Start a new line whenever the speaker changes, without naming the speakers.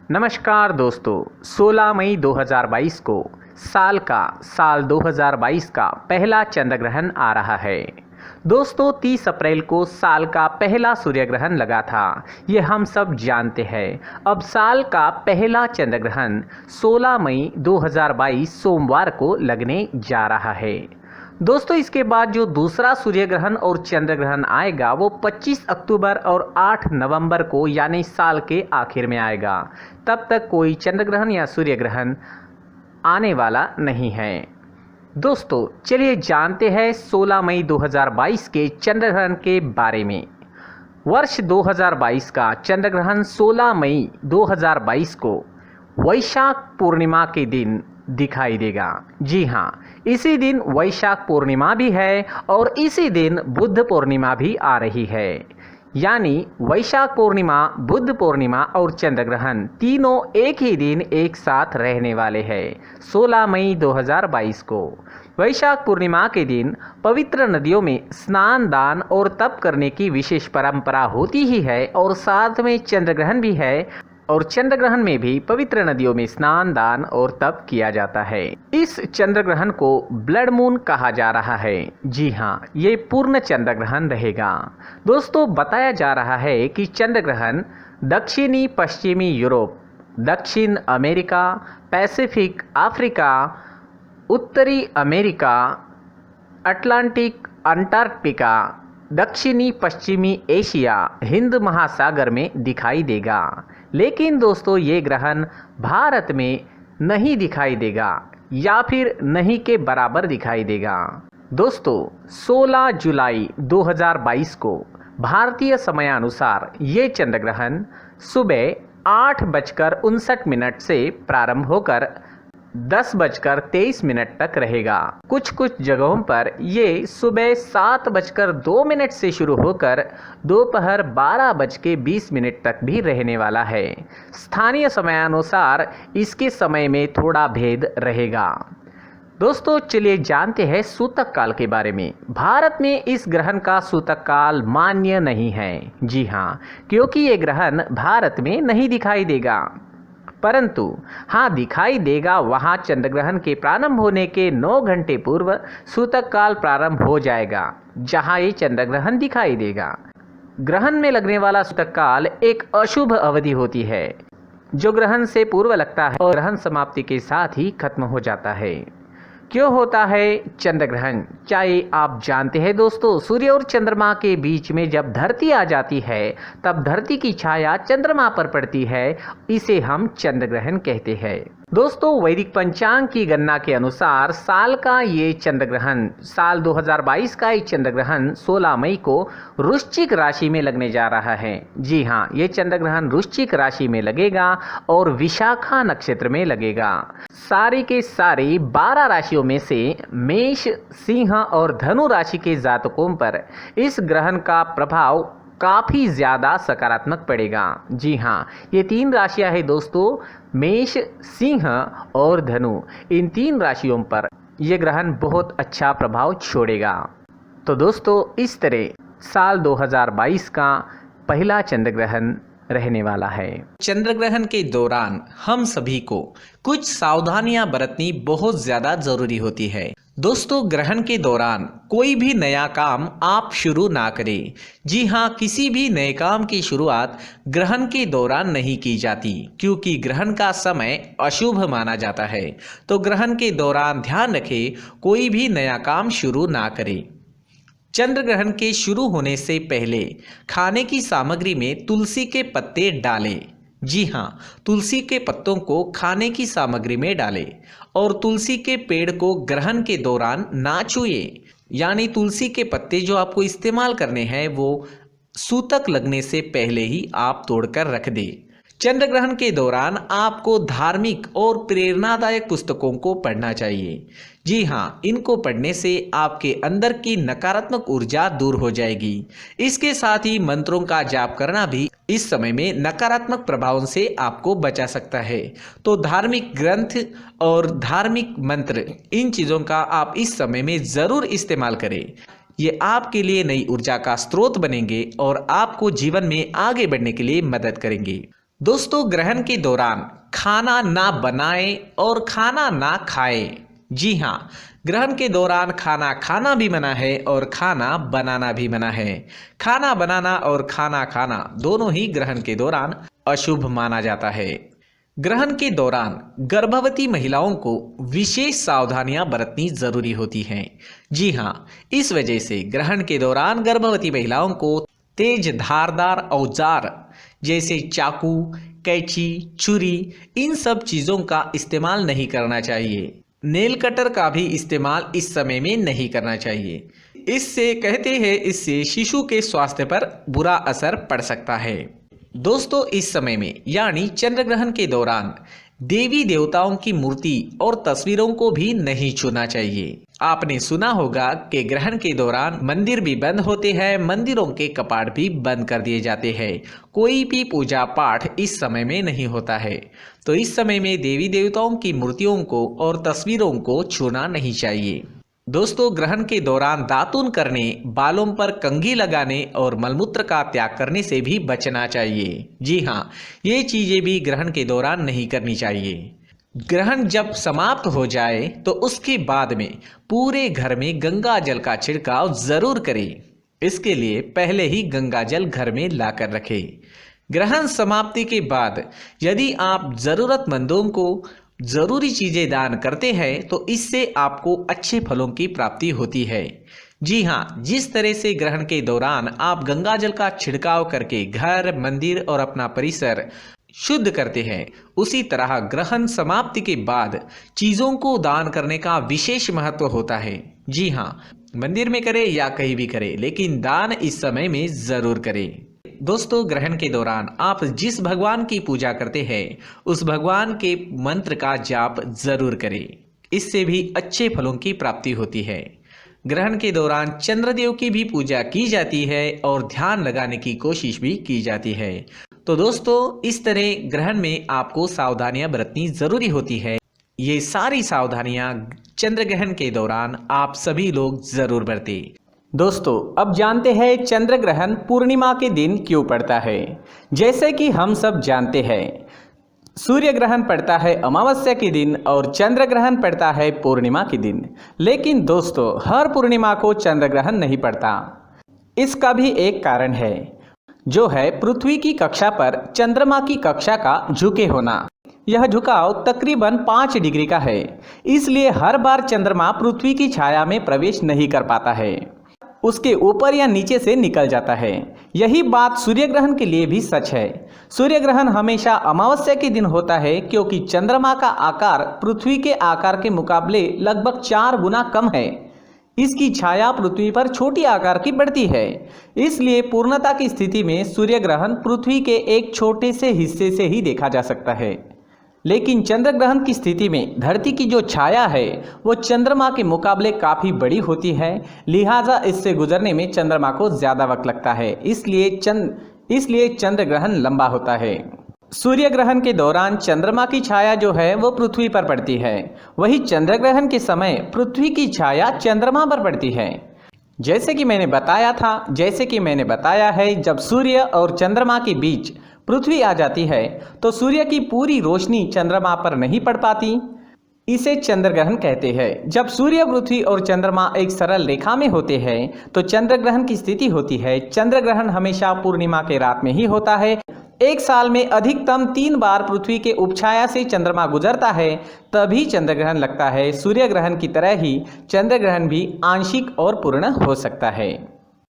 नमस्कार दोस्तों, 16 मई 2022 को साल 2022 का पहला चंद्र ग्रहण आ रहा है। दोस्तों 30 अप्रैल को साल का पहला सूर्य ग्रहण लगा था, ये हम सब जानते हैं। अब साल का पहला चंद्र ग्रहण 16 मई 2022 सोमवार को लगने जा रहा है। दोस्तों इसके बाद जो दूसरा सूर्य ग्रहण और चंद्र ग्रहण आएगा वो 25 अक्टूबर और 8 नवंबर को यानी साल के आखिर में आएगा। तब तक कोई चंद्र ग्रहण या सूर्य ग्रहण आने वाला नहीं है। दोस्तों चलिए जानते हैं 16 मई 2022 के चंद्र ग्रहण के बारे में। वर्ष 2022 का चंद्र ग्रहण 16 मई 2022 को वैशाख पूर्णिमा के दिन दिखाई देगा। जी हाँ, इसी दिन वैशाख पूर्णिमा भी है और इसी दिन बुद्ध पूर्णिमा भी आ रही है। यानी वैशाख पूर्णिमा, बुद्ध पूर्णिमा और चंद्र ग्रहण तीनों एक ही दिन एक साथ रहने वाले हैं 16 मई 2022 को। वैशाख पूर्णिमा के दिन पवित्र नदियों में स्नान, दान और तप करने की विशेष परंपरा होती ही है और साथ में चंद्र ग्रहण भी है और चंद्र ग्रहण में भी पवित्र नदियों में स्नान, दान और तप किया जाता है। इस चंद्र ग्रहण को ब्लड मून कहा जा रहा है। जी हाँ, ये पूर्ण चंद्र ग्रहण रहेगा। दोस्तों बताया जा रहा है कि चंद्र ग्रहण दक्षिणी पश्चिमी यूरोप, दक्षिण अमेरिका, पैसिफिक, अफ्रीका, उत्तरी अमेरिका, अटलांटिक, अंटार्कटिका, दक्षिणी पश्चिमी एशिया, हिंद महासागर में दिखाई देगा। लेकिन दोस्तों ये ग्रहण भारत में नहीं दिखाई देगा या फिर नहीं के बराबर दिखाई देगा। दोस्तों 16 जुलाई 2022 को भारतीय समयानुसार ये चंद्र ग्रहण सुबह 8:59 से प्रारंभ होकर 10:23 तक रहेगा। कुछ जगहों पर ये सुबह 7:02 से शुरू होकर दोपहर 12:20 तक भी रहने वाला है। स्थानीय समयानुसार इसके समय में थोड़ा भेद रहेगा। दोस्तों चलिए जानते हैं सूतक काल के बारे में। भारत में इस ग्रहण का सूतक काल मान्य नहीं है। जी हाँ, क्योंकि ये ग्रहण भारत में नहीं दिखाई देगा, परंतु हाँ दिखाई देगा वहाँ चंद्र ग्रहण के प्रारंभ होने के 9 घंटे पूर्व सूतक काल प्रारंभ हो जाएगा, जहाँ ये चंद्र ग्रहण दिखाई देगा। ग्रहण में लगने वाला सूतक काल एक अशुभ अवधि होती है जो ग्रहण से पूर्व लगता है और ग्रहण समाप्ति के साथ ही खत्म हो जाता है। क्यों होता है चंद्र ग्रहण? क्या ये आप जानते हैं दोस्तों? सूर्य और चंद्रमा के बीच में जब धरती आ जाती है तब धरती की छाया चंद्रमा पर पड़ती है, इसे हम चंद्र ग्रहण कहते हैं। दोस्तों वैदिक पंचांग की गणना के अनुसार साल का ये चंद्र ग्रहण, साल 2022 का ये चंद्र ग्रहण 16 मई को वृश्चिक राशि में लगने जा रहा है। जी हाँ, ये चंद्र ग्रहण वृश्चिक राशि में लगेगा और विशाखा नक्षत्र में लगेगा। सारी के सारी 12 राशियों में से मेष, सिंह और धनु राशि के जातकों पर इस ग्रहण का प्रभाव काफ़ी ज़्यादा सकारात्मक पड़ेगा। जी हाँ, ये 3 राशियां हैं दोस्तों, मेष, सिंह और धनु। इन 3 राशियों पर यह ग्रहण बहुत अच्छा प्रभाव छोड़ेगा। तो दोस्तों इस तरह साल 2022 का पहला चंद्र ग्रहण रहने वाला है। चंद्र ग्रहण के दौरान हम सभी को कुछ सावधानियां बरतनी बहुत ज़्यादा ज़रूरी होती है। दोस्तों ग्रहण के दौरान कोई भी नया काम आप शुरू ना करें। जी हाँ, किसी भी नए काम की शुरुआत ग्रहण के दौरान नहीं की जाती, क्योंकि ग्रहण का समय अशुभ माना जाता है। तो ग्रहण के दौरान ध्यान रखें, कोई भी नया काम शुरू ना करें। चंद्र ग्रहण के शुरू होने से पहले खाने की सामग्री में तुलसी के पत्ते डालें। जी हाँ, तुलसी के पत्तों को खाने की सामग्री में डालें और तुलसी के पेड़ को ग्रहण के दौरान ना छुएं। यानी तुलसी के पत्ते जो आपको इस्तेमाल करने हैं वो सूतक लगने से पहले ही आप तोड़कर रख दें। चंद्र ग्रहण के दौरान आपको धार्मिक और प्रेरणादायक पुस्तकों को पढ़ना चाहिए। जी हाँ, इनको पढ़ने से आपके अंदर की नकारात्मक ऊर्जा दूर हो जाएगी। इसके साथ ही मंत्रों का जाप करना भी इस समय में नकारात्मक प्रभावों से आपको बचा सकता है। तो धार्मिक ग्रंथ और धार्मिक मंत्र, इन चीज़ों का आप इस समय में ज़रूर इस्तेमाल करें। ये आपके लिए नई ऊर्जा का स्रोत बनेंगे और आपको जीवन में आगे बढ़ने के लिए मदद करेंगे। दोस्तों, ग्रहण के दौरान खाना ना बनाएं और खाना ना खाएं। जी हाँ, ग्रहण के दौरान खाना खाना भी मना है और खाना बनाना भी मना है। खाना बनाना और खाना खाना दोनों ही ग्रहण के दौरान अशुभ माना जाता है। ग्रहण के दौरान गर्भवती महिलाओं को विशेष सावधानियां बरतनी जरूरी होती हैं। जी हाँ, इस वजह से ग्रहण के दौरान गर्भवती महिलाओं को तेज धारदार औजार जैसे चाकू, कैंची, छुरी, इन सब चीज़ों का इस्तेमाल नहीं करना चाहिए। नेल कटर का भी इस्तेमाल इस समय में नहीं करना चाहिए। इससे कहते हैं, इससे शिशु के स्वास्थ्य पर बुरा असर पड़ सकता है। दोस्तों, इस समय में यानी चंद्र ग्रहण के दौरान देवी देवताओं की मूर्ति और तस्वीरों को भी नहीं छूना चाहिए। आपने सुना होगा कि ग्रहण के दौरान मंदिर भी बंद होते हैं, मंदिरों के कपाट भी बंद कर दिए जाते हैं। कोई भी पूजा पाठ इस समय में नहीं होता है। तो इस समय में देवी देवताओं की मूर्तियों को और तस्वीरों को छूना नहीं चाहिए। दोस्तों, ग्रहण के दौरान दातून करने, बालों पर कंघी लगाने और मलमूत्र का त्याग करने से भी बचना चाहिए। जी हाँ, ये चीज़ें भी ग्रहण के दौरान नहीं करनी चाहिए। ग्रहण जब समाप्त हो जाए तो उसके बाद में पूरे घर में गंगा जल का छिड़काव जरूर करें। इसके लिए पहले ही गंगा जल घर में लाकर रखें। ग्रहण समाप्ति के बाद यदि आप ज़रूरतमंदों को जरूरी चीजें दान करते हैं तो इससे आपको अच्छे फलों की प्राप्ति होती है। जी हाँ, जिस तरह से ग्रहण के दौरान आप गंगा जल का छिड़काव करके घर, मंदिर और अपना परिसर शुद्ध करते हैं, उसी तरह ग्रहण समाप्ति के बाद चीजों को दान करने का विशेष महत्व होता है। जी हाँ, मंदिर में करें या कहीं भी करें, लेकिन दान इस समय में जरूर करें। दोस्तों, ग्रहण के दौरान आप जिस भगवान की पूजा करते हैं उस भगवान के मंत्र का जाप जरूर करें। इससे भी अच्छे फलों की प्राप्ति होती है। ग्रहण के दौरान चंद्रदेव की भी पूजा की जाती है और ध्यान लगाने की कोशिश भी की जाती है। तो दोस्तों, इस तरह ग्रहण में आपको सावधानियां बरतनी जरूरी होती है। ये सारी सावधानियां चंद्र ग्रहण के दौरान आप सभी लोग जरूर बरतें। दोस्तों, अब जानते हैं चंद्र ग्रहण पूर्णिमा के दिन क्यों पड़ता है। जैसे कि हम सब जानते हैं, सूर्य ग्रहण पड़ता है अमावस्या के दिन और चंद्र ग्रहण पड़ता है पूर्णिमा के दिन। लेकिन दोस्तों, हर पूर्णिमा को चंद्र ग्रहण नहीं पड़ता। इसका भी एक कारण है, जो है पृथ्वी की कक्षा पर चंद्रमा की कक्षा का झुके होना। यह झुकाव तकरीबन 5 डिग्री का है, इसलिए हर बार चंद्रमा पृथ्वी की छाया में प्रवेश नहीं कर पाता है, उसके ऊपर या नीचे से निकल जाता है। यही बात सूर्य ग्रहण के लिए भी सच है। सूर्य ग्रहण हमेशा अमावस्या के दिन होता है, क्योंकि चंद्रमा का आकार पृथ्वी के आकार के मुकाबले लगभग 4 गुना कम है। इसकी छाया पृथ्वी पर छोटी आकार की पड़ती है, इसलिए पूर्णता की स्थिति में सूर्य ग्रहण पृथ्वी के एक छोटे से हिस्से से ही देखा जा सकता है। लेकिन चंद्र ग्रहण की स्थिति में धरती की जो छाया है वो चंद्रमा के मुकाबले काफ़ी बड़ी होती है, लिहाजा इससे गुजरने में चंद्रमा को ज़्यादा वक्त लगता है। इसलिए चंद्र ग्रहण लंबा होता है। सूर्य ग्रहण के दौरान चंद्रमा की छाया जो है वो पृथ्वी पर पड़ती है, वही चंद्र ग्रहण के समय पृथ्वी की छाया चंद्रमा पर पड़ती है। जैसे कि मैंने बताया है, जब सूर्य और चंद्रमा के बीच पृथ्वी आ जाती है तो सूर्य की पूरी रोशनी चंद्रमा पर नहीं पड़ पाती। इसे चंद्र ग्रहण कहते हैं। जब सूर्य, पृथ्वी और चंद्रमा एक सरल रेखा में होते हैं तो चंद्र ग्रहण की स्थिति होती है। चंद्र ग्रहण हमेशा पूर्णिमा के रात में ही होता है। एक साल में अधिकतम 3 बार पृथ्वी के उपछाया से चंद्रमा गुजरता है, तभी चंद्र ग्रहण लगता है। सूर्य ग्रहण की तरह ही चंद्र ग्रहण भी आंशिक और पूर्ण हो सकता है।